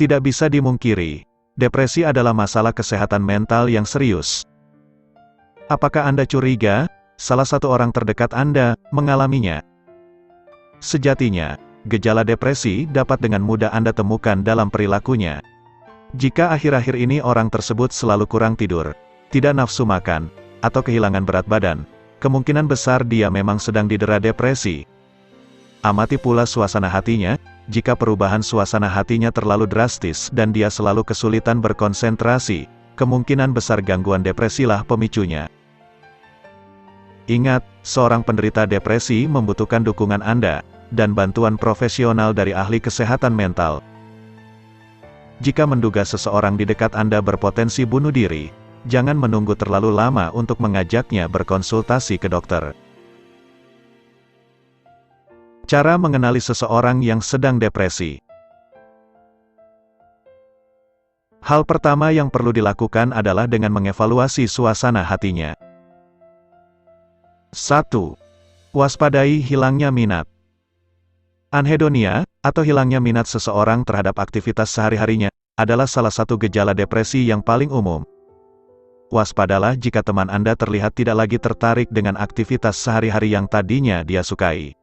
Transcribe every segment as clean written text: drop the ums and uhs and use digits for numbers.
Tidak bisa dimungkiri, depresi adalah masalah kesehatan mental yang serius. Apakah Anda curiga, salah satu orang terdekat Anda mengalaminya? Sejatinya, gejala depresi dapat dengan mudah Anda temukan dalam perilakunya. Jika akhir-akhir ini orang tersebut selalu kurang tidur, tidak nafsu makan, atau kehilangan berat badan, kemungkinan besar dia memang sedang didera depresi. Amati pula suasana hatinya. Jika perubahan suasana hatinya terlalu drastis dan dia selalu kesulitan berkonsentrasi, kemungkinan besar gangguan depresilah pemicunya. Ingat, seorang penderita depresi membutuhkan dukungan Anda, dan bantuan profesional dari ahli kesehatan mental. Jika menduga seseorang di dekat Anda berpotensi bunuh diri, jangan menunggu terlalu lama untuk mengajaknya berkonsultasi ke dokter. Cara mengenali seseorang yang sedang depresi. Hal pertama yang perlu dilakukan adalah dengan mengevaluasi suasana hatinya. 1. Waspadai hilangnya minat. Anhedonia, atau hilangnya minat seseorang terhadap aktivitas sehari-harinya, adalah salah satu gejala depresi yang paling umum. Waspadalah jika teman Anda terlihat tidak lagi tertarik dengan aktivitas sehari-hari yang tadinya dia sukai.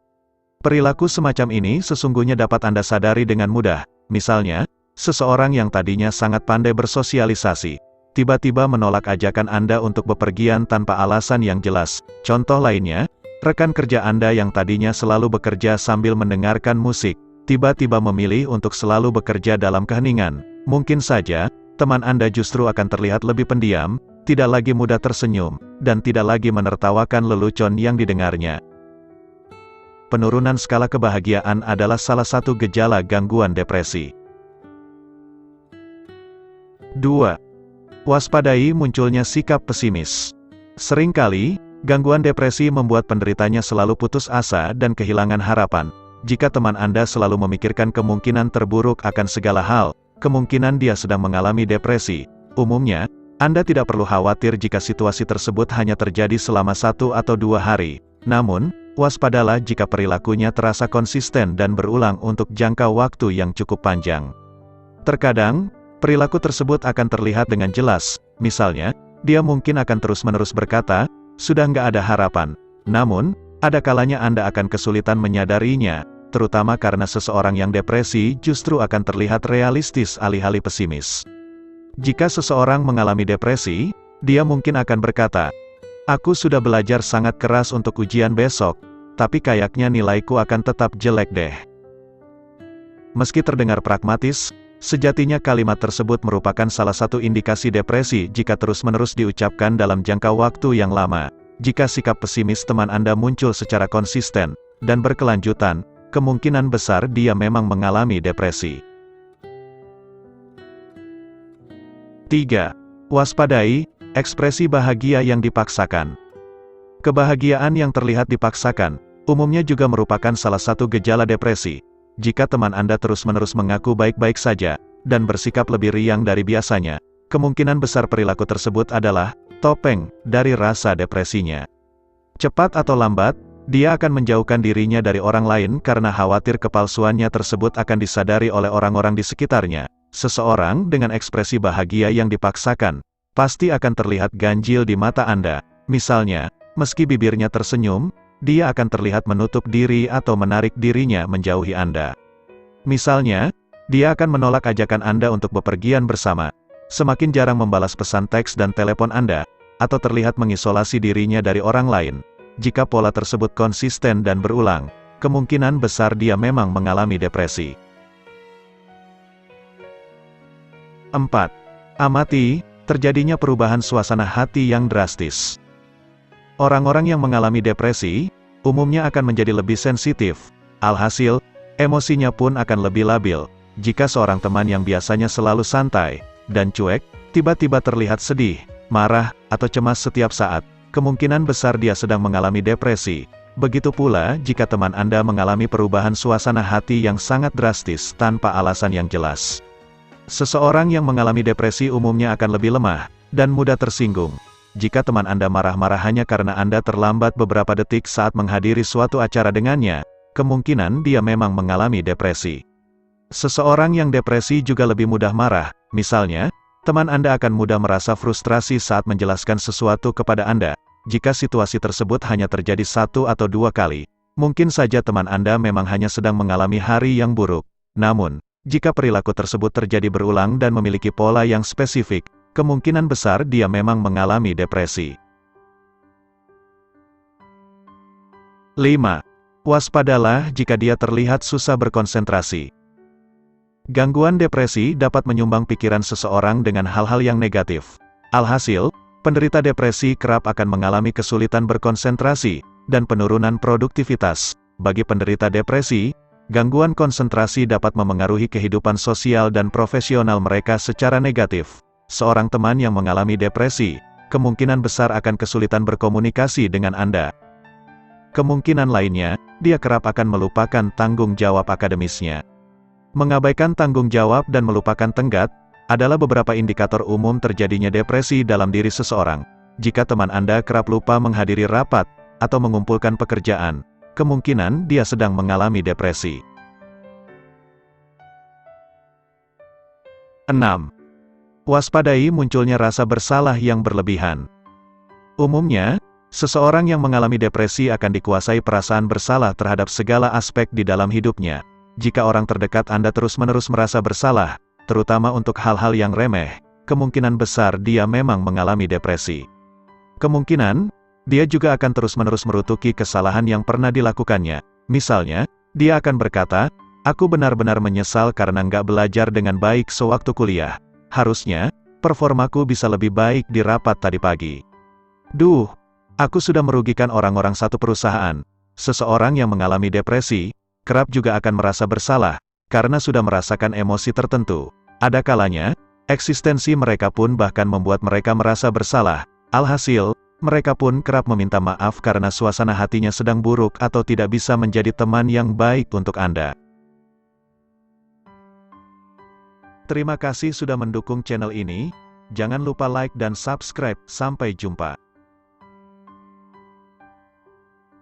Perilaku semacam ini sesungguhnya dapat Anda sadari dengan mudah. Misalnya, seseorang yang tadinya sangat pandai bersosialisasi, tiba-tiba menolak ajakan Anda untuk bepergian tanpa alasan yang jelas. Contoh lainnya, rekan kerja Anda yang tadinya selalu bekerja sambil mendengarkan musik, tiba-tiba memilih untuk selalu bekerja dalam keheningan. Mungkin saja, teman Anda justru akan terlihat lebih pendiam, tidak lagi mudah tersenyum, dan tidak lagi menertawakan lelucon yang didengarnya. Penurunan skala kebahagiaan adalah salah satu gejala gangguan depresi. 2. Waspadai munculnya sikap pesimis. Seringkali, gangguan depresi membuat penderitanya selalu putus asa dan kehilangan harapan. Jika teman Anda selalu memikirkan kemungkinan terburuk akan segala hal, kemungkinan dia sedang mengalami depresi. Umumnya, Anda tidak perlu khawatir jika situasi tersebut hanya terjadi selama 1 atau 2 hari. Namun, waspadalah jika perilakunya terasa konsisten dan berulang untuk jangka waktu yang cukup panjang. Terkadang, perilaku tersebut akan terlihat dengan jelas. Misalnya, dia mungkin akan terus-menerus berkata, "Sudah nggak ada harapan." Namun, ada kalanya Anda akan kesulitan menyadarinya, terutama karena seseorang yang depresi justru akan terlihat realistis alih-alih pesimis. Jika seseorang mengalami depresi, dia mungkin akan berkata, "Aku sudah belajar sangat keras untuk ujian besok, tapi kayaknya nilaiku akan tetap jelek deh." Meski terdengar pragmatis, sejatinya kalimat tersebut merupakan salah satu indikasi depresi jika terus-menerus diucapkan dalam jangka waktu yang lama. Jika sikap pesimis teman Anda muncul secara konsisten dan berkelanjutan, kemungkinan besar dia memang mengalami depresi. 3. Waspadai ekspresi bahagia yang dipaksakan. Kebahagiaan yang terlihat dipaksakan umumnya juga merupakan salah satu gejala depresi. Jika teman Anda terus-menerus mengaku baik-baik saja, dan bersikap lebih riang dari biasanya, kemungkinan besar perilaku tersebut adalah topeng dari rasa depresinya. Cepat atau lambat, dia akan menjauhkan dirinya dari orang lain karena khawatir kepalsuannya tersebut akan disadari oleh orang-orang di sekitarnya. Seseorang dengan ekspresi bahagia yang dipaksakan, pasti akan terlihat ganjil di mata Anda. Misalnya, meski bibirnya tersenyum, dia akan terlihat menutup diri atau menarik dirinya menjauhi Anda. Misalnya, dia akan menolak ajakan Anda untuk bepergian bersama, semakin jarang membalas pesan teks dan telepon Anda, atau terlihat mengisolasi dirinya dari orang lain. Jika pola tersebut konsisten dan berulang, kemungkinan besar dia memang mengalami depresi. 4. Amati terjadinya perubahan suasana hati yang drastis. Orang-orang yang mengalami depresi, umumnya akan menjadi lebih sensitif. Alhasil, emosinya pun akan lebih labil. Jika seorang teman yang biasanya selalu santai dan cuek, tiba-tiba terlihat sedih, marah, atau cemas setiap saat, kemungkinan besar dia sedang mengalami depresi. Begitu pula jika teman Anda mengalami perubahan suasana hati yang sangat drastis tanpa alasan yang jelas. Seseorang yang mengalami depresi umumnya akan lebih lemah dan mudah tersinggung. Jika teman Anda marah-marah hanya karena Anda terlambat beberapa detik saat menghadiri suatu acara dengannya, kemungkinan dia memang mengalami depresi. Seseorang yang depresi juga lebih mudah marah, misalnya, teman Anda akan mudah merasa frustrasi saat menjelaskan sesuatu kepada Anda. Jika situasi tersebut hanya terjadi 1 atau 2 kali, mungkin saja teman Anda memang hanya sedang mengalami hari yang buruk. Namun, jika perilaku tersebut terjadi berulang dan memiliki pola yang spesifik, kemungkinan besar dia memang mengalami depresi. 5. Waspadalah jika dia terlihat susah berkonsentrasi. Gangguan depresi dapat menyumbang pikiran seseorang dengan hal-hal yang negatif. Alhasil, penderita depresi kerap akan mengalami kesulitan berkonsentrasi dan penurunan produktivitas. Bagi penderita depresi, gangguan konsentrasi dapat memengaruhi kehidupan sosial dan profesional mereka secara negatif. Seorang teman yang mengalami depresi, kemungkinan besar akan kesulitan berkomunikasi dengan Anda. Kemungkinan lainnya, dia kerap akan melupakan tanggung jawab akademisnya. Mengabaikan tanggung jawab dan melupakan tenggat, adalah beberapa indikator umum terjadinya depresi dalam diri seseorang. Jika teman Anda kerap lupa menghadiri rapat, atau mengumpulkan pekerjaan, kemungkinan dia sedang mengalami depresi. 6. Waspadai munculnya rasa bersalah yang berlebihan. Umumnya, seseorang yang mengalami depresi akan dikuasai perasaan bersalah terhadap segala aspek di dalam hidupnya. Jika orang terdekat Anda terus-menerus merasa bersalah, terutama untuk hal-hal yang remeh, kemungkinan besar dia memang mengalami depresi. Kemungkinan, dia juga akan terus-menerus merutuki kesalahan yang pernah dilakukannya. Misalnya, dia akan berkata, "Aku benar-benar menyesal karena nggak belajar dengan baik sewaktu kuliah. Harusnya, performaku bisa lebih baik di rapat tadi pagi. Duh, aku sudah merugikan orang-orang satu perusahaan." Seseorang yang mengalami depresi, kerap juga akan merasa bersalah, karena sudah merasakan emosi tertentu. Ada kalanya, eksistensi mereka pun bahkan membuat mereka merasa bersalah. Alhasil, mereka pun kerap meminta maaf karena suasana hatinya sedang buruk atau tidak bisa menjadi teman yang baik untuk Anda. Terima kasih sudah mendukung channel ini. Jangan lupa like dan subscribe. Sampai jumpa.